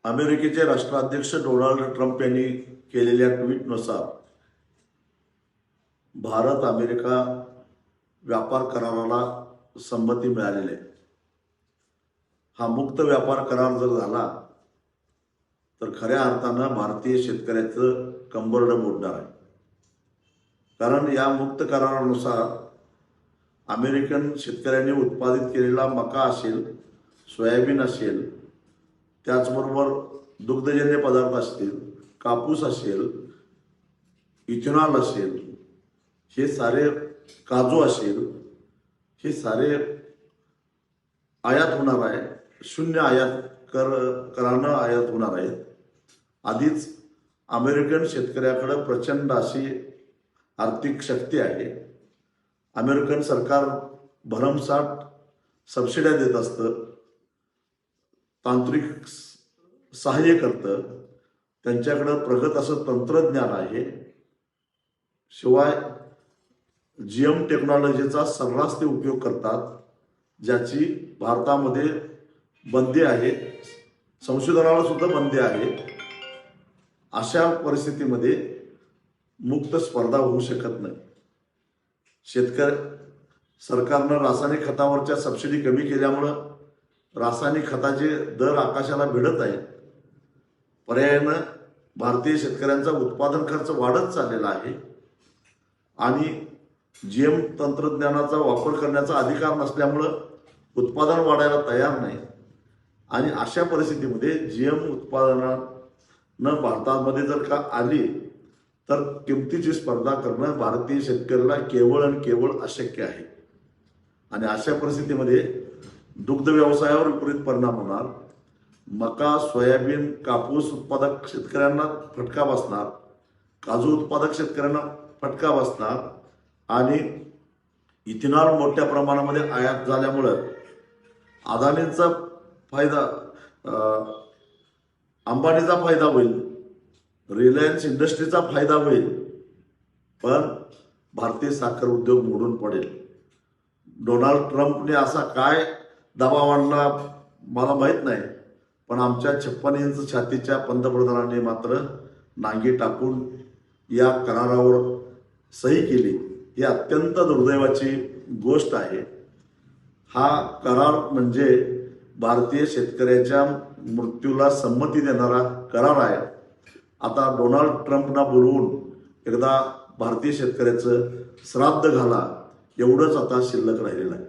अमेरिकेचे राष्ट्राध्यक्ष Donald Trump यांनी केलेल्या ट्विटनुसार भारत अमेरिका व्यापार कराराला संमती मिळालेली आहे. हा मुक्त व्यापार करार जर झाला तर खऱ्या अर्थानं भारतीय शेतकऱ्याचं कंबरड मोडणार आहे. कारण या मुक्त करारानुसार अमेरिकन शेतकऱ्यांनी उत्पादित केलेला मका असेल, सोयाबीन असेल, त्याचबरोबर दुग्धजन्य पदार्थ असतील, कापूस असेल, इथेनॉल असेल, हे सारे काजू असेल, हे सारे आयात होणार आहे. शून्य आयात करानं आयात होणार आहेत. आधीच अमेरिकन शेतकऱ्याकडे प्रचंड अशी आर्थिक शक्ती आहे. अमेरिकन सरकार भरमसाठ सबसिड्या देत असतं, तांत्रिक सहाय्य करतं, त्यांच्याकडं प्रगत असं तंत्रज्ञान आहे. शिवाय GM टेक्नॉलॉजीचा सर्रास ते उपयोग करतात, ज्याची भारतामध्ये बंदी आहे, संशोधनाला सुद्धा बंदी आहे. अशा परिस्थितीमध्ये मुक्त स्पर्धा होऊ शकत नाही. सरकारनं रासायनिक खतावरच्या सबसिडी कमी केल्यामुळं रासायनिक खताचे दर आकाशाला भिडत आहेत. पर्यायानं भारतीय शेतकऱ्यांचा उत्पादन खर्च वाढत चाललेला आहे आणि GM तंत्रज्ञानाचा वापर करण्याचा अधिकार नसल्यामुळं उत्पादन वाढायला तयार नाही. आणि अशा परिस्थितीमध्ये GM उत्पादनानं भारतामध्ये जर का आली तर किमतीची स्पर्धा करणं भारतीय शेतकऱ्याला केवळ आणि केवळ अशक्य आहे. आणि अशा परिस्थितीमध्ये दुग्ध व्यवसायावर विपरीत परिणाम होणार. मका, सोयाबीन, कापूस उत्पादक शेतकऱ्यांना फटका बसणार, काजू उत्पादक शेतकऱ्यांना फटका बसणार आणि इथेनॉल मोठ्या प्रमाणामध्ये आयात झाल्यामुळं अदानींचा फायदा, अंबानीचा फायदा होईल, रिलायन्स इंडस्ट्रीचा फायदा होईल, पण भारतीय साखर उद्योग मोडून पडेल. डोनाल्ड ट्रम्पने असा काय दबाव आणला मला माहीत नाही, पण आमच्या 56 इंच छातीच्या पंतप्रधानांनी मात्र नांगी टाकून या करारावर सही केली. ही अत्यंत दुर्दैवाची गोष्ट आहे. हा करार म्हणजे भारतीय शेतकऱ्याच्या मृत्यूला संमती देणारा करार आहे. आता डोनाल्ड ट्रम्पना बोलवून एकदा भारतीय शेतकऱ्याचं श्राद्ध घाला, एवढंच आता शिल्लक राहिलेलं आहे.